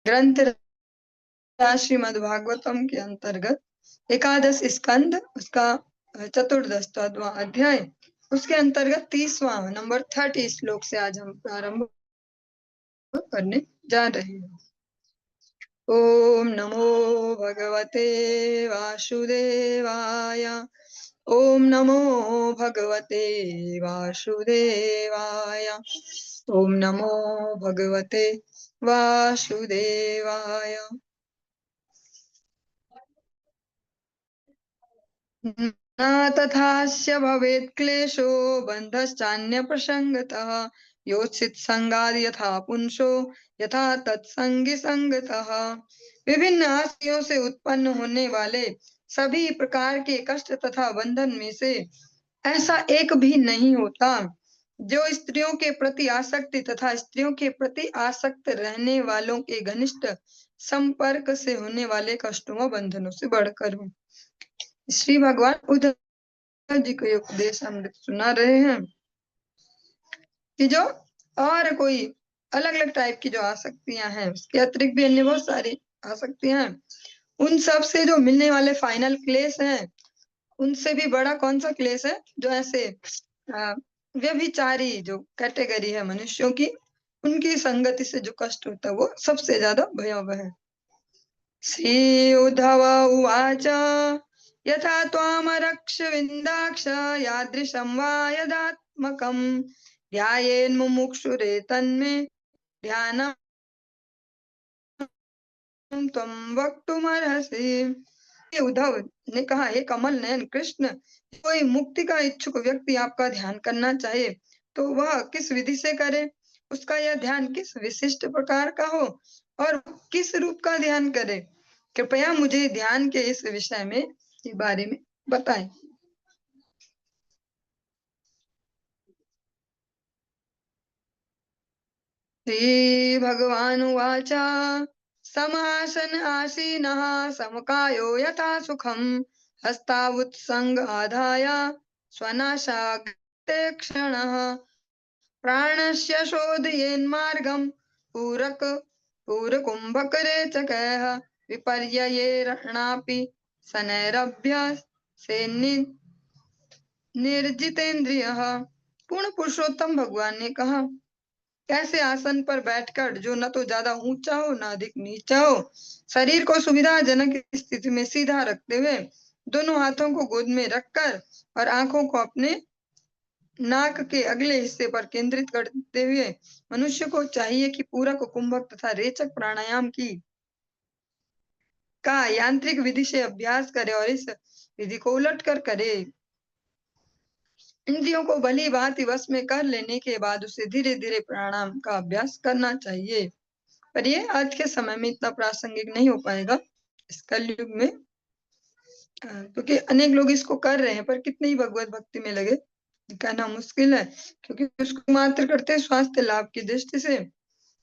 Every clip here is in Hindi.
ग्रंथ श्रीमद् भागवतम के अंतर्गत एकादश स्कंद, उसका चतुर्दशवां अध्याय, उसके अंतर्गत 30वां नंबर 30 श्लोक से आज हम प्रारंभ करने जा रहे हैं। ओम नमो भगवते वासुदेवाय। ओम नमो भगवते वासुदेवाय। ओम नमो भगवते वासुदेवाय। न तथास्य भवेत् क्लेशो बन्धश्चान्य प्रसंगतः। योत्सित संगाद यथा पुंसो यथा तत्संगी संगतः। विभिन्न आश्रयों से उत्पन्न होने वाले सभी प्रकार के कष्ट तथा बंधन में से ऐसा एक भी नहीं होता जो स्त्रियों के प्रति आसक्ति तथा स्त्रियों के प्रति आसक्त रहने वालों के घनिष्ठ संपर्क से होने वाले कष्टों व बंधनों से बढ़कर हो। श्री भगवान उद्धव जी को उपदेश अमृत सुना रहे हैं कि जो और कोई अलग अलग टाइप की जो आसक्तियां हैं, उसके अतिरिक्त भी अन्य बहुत सारी आसक्तियां हैं, उन सब से जो मिलने वाले फाइनल क्लेश हैं, उनसे भी बड़ा कौन सा क्लेश है? जो ऐसे व्यभिचारी जो कैटेगरी है मनुष्यों की, उनकी संगति से जो कष्ट होता है वो सबसे ज्यादा भयावह है। श्री उद्धव उवाच यथा त्वामरक्ष विन्दाक्ष यादृशं वा यदात्मकं ध्यायेन् मुमुक्षुरे तन्मे ध्यानं त्वं वक्तुमर्हसि। उद्धव ने कहा, हे कमल नयन कृष्ण, कोई मुक्ति का इच्छुक व्यक्ति आपका ध्यान करना चाहे तो वह किस विधि से करे? उसका यह ध्यान किस विशिष्ट प्रकार का हो और किस रूप का ध्यान करे? कृपया मुझे ध्यान के इस विषय में के बारे में बताएं। श्री भगवान उवाच समासन आसीनः समकायो यथा सुखम हस्तावुत्संग आधाय स्वनाशाग्ते क्षणः प्राणस्य शोधयेन्मार्गं पूरकुम्भकरेचकैः विपर्ययेरणापि शनैरभ्यसेन्नि निर्जितेन्द्रियः। पूर्ण पुरुषोत्तम भगवान ने कहा, कैसे आसन पर बैठकर जो न तो ज्यादा ऊंचा हो न अधिक नीचा हो, शरीर को सुविधाजनक स्थिति में सीधा रखते हुए दोनों हाथों को गोद में रखकर और आंखों को अपने नाक के अगले हिस्से पर केंद्रित करते हुए मनुष्य को चाहिए कि पूरक, कुंभक तथा रेचक प्राणायाम की का यांत्रिक विधि से अभ्यास करे और इस विधि को उलट कर करे। इंद्रियों को भली भांति वश में कर लेने के बाद उसे धीरे धीरे प्राणायाम का अभ्यास करना चाहिए। पर ये आज के समय में इतना प्रासंगिक नहीं हो पाएगा इस कलयुग में, क्योंकि अनेक लोग इसको कर रहे हैं पर कितने ही भगवत भक्ति में लगे कहना मुश्किल है, क्योंकि उसको मात्र करते हैं स्वास्थ्य लाभ की दृष्टि से।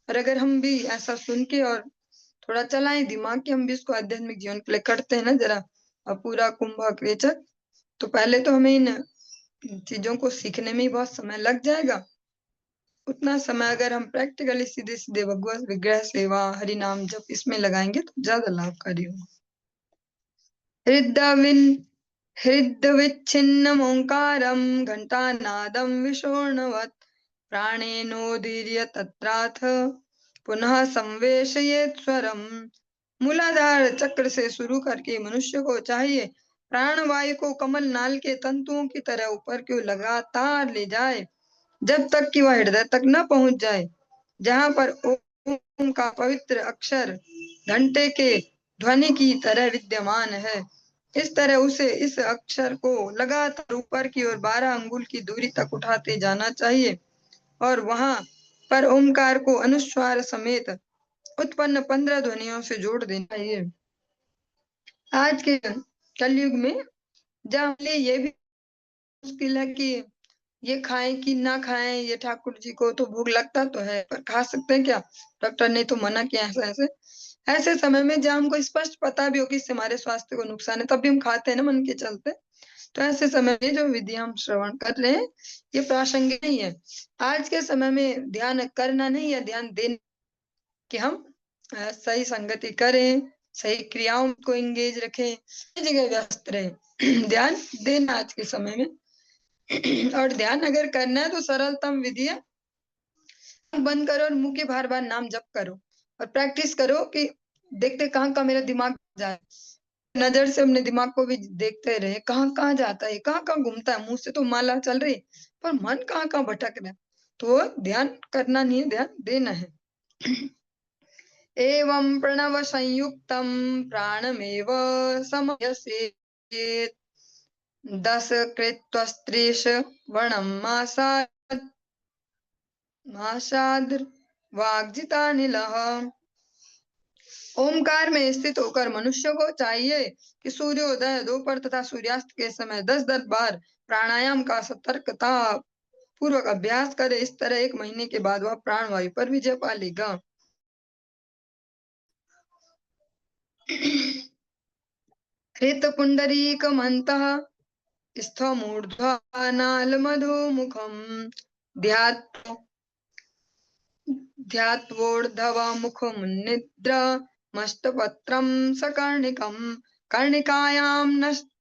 और अगर हम भी ऐसा सुन के और थोड़ा चलाएं दिमाग कि हम भी इसको आध्यात्मिक जीवन के लिए करते हैं ना जरा, और पूरा कुंभक रेचक, तो पहले तो हमें इन चीजों को सीखने में ही बहुत समय लग जाएगा। उतना समय अगर हम प्रैक्टिकली सीधे सीधे भगवत विग्रह सेवा, हरि नाम जप इसमें लगाएंगे तो ज्यादा लाभकारी होगा। हृद्विच्छिन्नम् ओंकारं घंटानादं विशोर्णवत् प्राणेनोदीर्य तत्राथ पुनः संवेशयेत् स्वरम। मूलाधार चक्र से शुरू करके मनुष्य को चाहिए प्राणवायु को कमल नाल के तंतुओं की तरह ऊपर की ओर लगातार ले जाए जब तक कि वह हृदय तक न पहुंच जाए, जहां पर ओम का पवित्र अक्षर घंटे के ध्वनि की तरह विद्यमान है। इस तरह उसे इस अक्षर को लगातार ऊपर की ओर 12 अंगुल की दूरी तक उठाते जाना चाहिए और वहां पर ओमकार को अनुस्वार समेत उत्पन्न 15 ध्वनियों से जोड़ देना चाहिए। आज के कलयुग में जहाँ ये भी मुश्किल है कि ये खाएं कि ना खाएं, ये ठाकुर जी को तो भोग लगता तो है पर खा सकते हैं क्या, डॉक्टर ने तो मना किया है। ऐसे ऐसे समय में जब हमको स्पष्ट पता भी हो कि इससे हमारे स्वास्थ्य को नुकसान है, तब भी हम खाते हैं ना मन के चलते। तो ऐसे समय में जो विधि हम श्रवण कर रहे हैं ये प्रासंगिक नहीं है। आज के समय में ध्यान करना नहीं है, ध्यान देना कि हम सही संगति करें, सही क्रियाओं को एंगेज रखें, सही जगह व्यस्त रहें। ध्यान देना आज के समय में। और ध्यान अगर करना है तो सरलतम विधि है, बंद करो और मुंह के बार बार नाम जप करो और प्रैक्टिस करो कि देखते कहाँ कहाँ मेरा दिमाग जाए, नजर से अपने दिमाग को भी देखते रहे कहाँ कहाँ जाता है, कहाँ कहाँ घूमता है। मुंह से तो माला चल रही पर मन कहाँ कहाँ भटक रहा है, तो ध्यान करना नहीं है, ध्यान देना है। एवं प्रणव संयुक्तम प्राणमेव समयसेत् 10 कृत्वस्त्रीश वर्णम मासाद्र वाग्जितानिलः। ओमकार में स्थित होकर मनुष्य को चाहिए कि सूर्योदय, दोपहर तथा सूर्यास्त के समय 10-10 बार प्राणायाम का सतर्कता पूर्वक अभ्यास करे। इस तरह 1 महीने के बाद वह प्राणवायु पर विजय पा लेगा। हृत पुंडरीक मंतः स्थमूर्ध्वानालमधोमुखम् ध्यात्वोर्ध्वमुखमुन्निद्रमष्टपत्रं सकर्णिकम् कर्णिकायां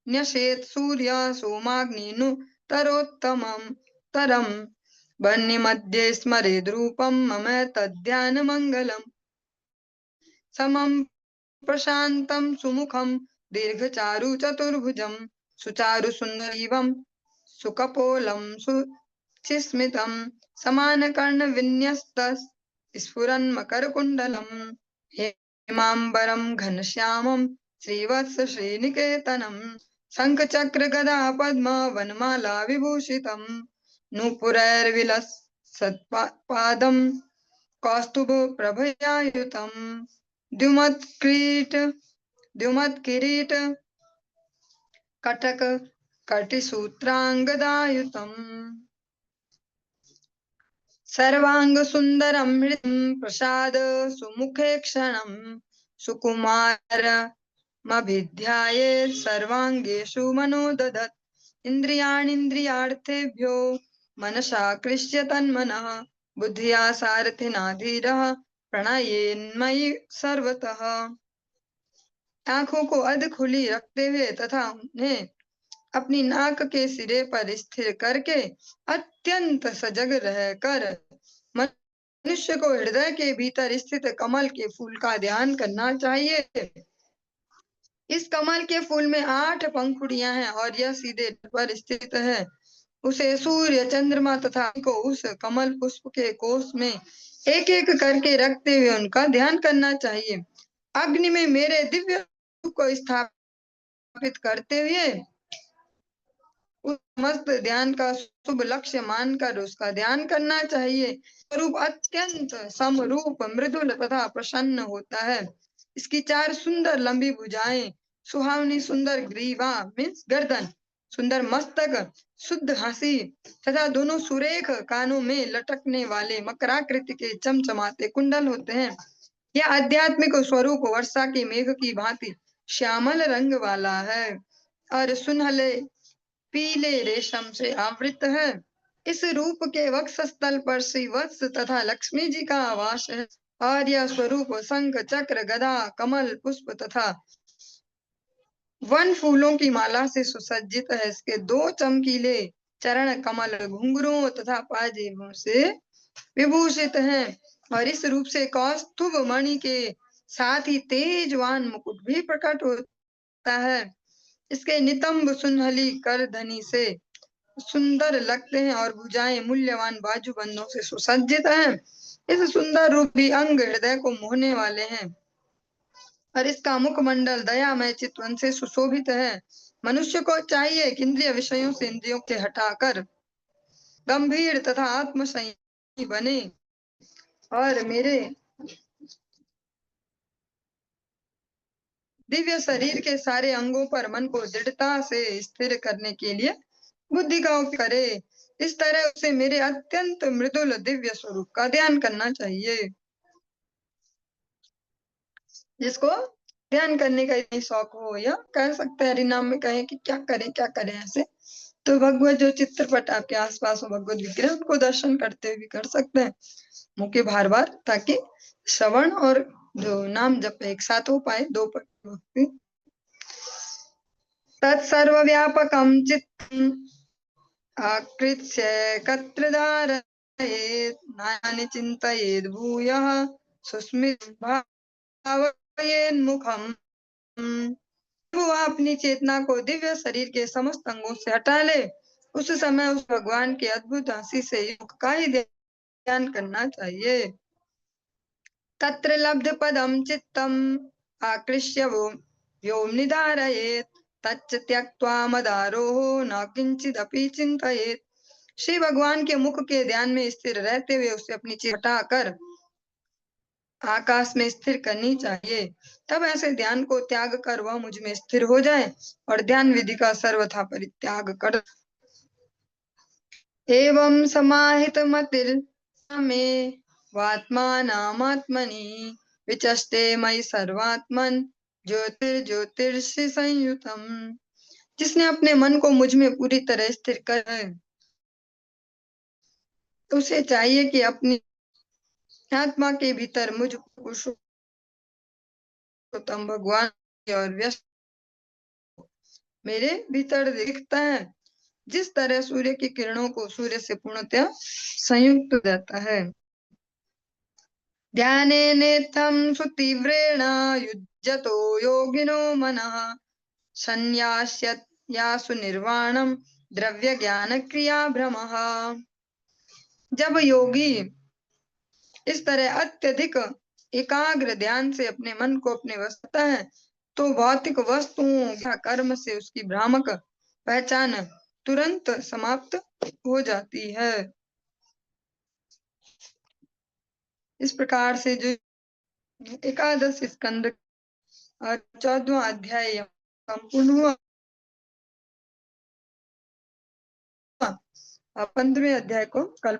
न्यसेत् सूर्य सोमाग्निनुतरोत्तमं तरम् वह्निमध्ये स्मरेद्रूपं मम तद्ध्यानमङ्गलम् समं प्रशान्तं सुमुखं दीर्घचारु चतुर्भुजं सुचारु सुन्दरीवं सुकपोलं सुचिस्मितं समानकर्णविन्यस्त स्फुरन् मकरकुण्डलम् हेमाम्बरं घनश्यामं श्रीवत्स श्रीनिकेतनं शङ्खचक्र गदा पद्म वनमाला विभूषितं नूपुरैर्विलसत्पादं कौस्तुभ प्रभयायुतं द्युमत्किरीट कटक कटिसूत्राङ्गदायुतम् सर्वांग सुंदरं हृदं प्रसाद सुमुखे क्षणं सुकुमारमभिध्यायेत् सर्वांगेषु मनो ददत् इन्द्रियाणीन्द्रियार्थेभ्यो मनसा कृष्य तन्मनः बुद्धिया सारथिना धीरः प्रणयेन्मयि सर्वतः। आंखों को अध खुली रखते हुए तथा उन्हें अपनी नाक के सिरे पर स्थिर करके अत्यंत सजग रहकर मनुष्य को हृदय के भीतर स्थित कमल के फूल का ध्यान करना चाहिए। इस कमल के फूल में 8 पंखुड़ियां हैं और यह सीधे पर स्थित है। उसे सूर्य, चंद्रमा तथा को उस कमल पुष्प के कोष में एक एक करके रखते हुए उनका ध्यान करना चाहिए। अग्नि में मेरे दिव्य रूप को स्थापित करते हुए उस मस्त ध्यान का शुभ लक्ष्य मानकर उसका ध्यान करना चाहिए। स्वरूप अत्यंत समरूप, मृदुल तथा प्रसन्न होता है। इसकी 4 सुंदर लंबी भुजाएं, सुहावनी सुंदर ग्रीवा मीन्स गर्दन, सुंदर मस्तक, शुद्ध हंसी तथा दोनों सुरेख कानों में लटकने वाले मकराकृति के चमचमाते कुंडल होते हैं। यह आध्यात्मिक स्वरूप वर्षा के मेघ की भांति श्यामल रंग वाला है और सुनहले पीले रेशम से आवृत है। इस रूप के वक्षस्थल पर श्री वत्स तथा लक्ष्मी जी का आवास है और यह स्वरूप शंख, चक्र, गदा, कमल, पुष्प तथा वन फूलों की माला से सुसज्जित है। इसके 2 चमकीले चरण कमल घुंघरों तथा पाजेबों से विभूषित हैं और इस रूप से कौस्तुभ मणि के साथ ही तेजवान मुकुट भी प्रकट होता है। इसके नितंब सुनहली करधनी से सुंदर लगते हैं और भुजाएं मूल्यवान बाजूबंदों से सुसज्जित हैं। इस सुंदर रूपी अंग हृदय को मोहने वाले हैं और इसका मुखमंडल दयामय चितवन से सुशोभित है। मनुष्य को चाहिए कि इंद्रिय विषयों से इंद्रियों से हटाकर गंभीर तथा आत्मसंयमी बने और मेरे दिव्य शरीर के सारे अंगों पर मन को दृढ़ता से स्थिर करने के लिए बुद्धि का उपयोग करे। इस तरह उसे मेरे अत्यंत मृदुल दिव्य स्वरूप का ध्यान करना चाहिए। जिसको ध्यान करने का इतनी शौक हो या कह सकते हैं हरिनाम में कहें कि क्या करें ऐसे, तो भगवत जो चित्रपट आपके आसपास हो, भगवत विग्रह, उनको दर्शन करते हुए कर सकते हैं मुंह के बार बार, ताकि श्रवण और जो नाम जप एक साथ हो पाए, दो भक्ति। तत्सर्वव्यापकं चित्तम् आकृत्य एकत्र धारयेत् नानि चिन्तयेद् भूयः सुस्मित भावयेन्मुखम्। वो अपनी चेतना को दिव्य शरीर के समस्त अंगों से हटा ले, उस समय उस भगवान की अद्भुत हंसी से युक्त का ही ध्यान करना चाहिए। तत्र लब्ध पदम चित्तम आकृष्य वो व्योम निधारयेत् तच्च त्यक्त्वा मदारोहो न किंचिदपि चिंतयेत्। श्री भगवान के मुख के ध्यान में स्थिर रहते हुए उसे अपनी चेतना हटाकर आकाश में स्थिर करनी चाहिए। तब ऐसे ध्यान को त्याग कर वह मुझ में स्थिर हो जाए और ध्यान विधि का सर्वथा परित्याग कर। एवं समाहित मतिर् में वात्मानामात्मनि विचष्टे मयि सर्वात्मन ज्योतिर्ज्योतिर्षि संयुतम। जिसने अपने मन को मुझ में पूरी तरह स्थिर कर है, उसे चाहिए कि अपनी आत्मा के भीतर मुझ पुरुषोत्तम भगवान और व्यस्त मेरे भीतर दिखता है। जिस तरह सूर्य की किरणों को सूर्य से पूर्णतः संयुक्त हो जाता है। ध्यानेनेत्थं सुतीव्रेण युज्यतो योगिनो मनः संन्यास्यत्यासु निर्वाणं द्रव्य ज्ञान क्रिया भ्रमः। जब योगी इस तरह अत्यधिक एकाग्र ध्यान से अपने मन को अपने वश करता है, तो भौतिक वस्तुओं या कर्म से उसकी भ्रामक पहचान तुरंत समाप्त हो जाती है। इस प्रकार से जो एकादश स्कंद 14वां अध्याय संपूर्ण हुआ। 15वें अध्याय को कल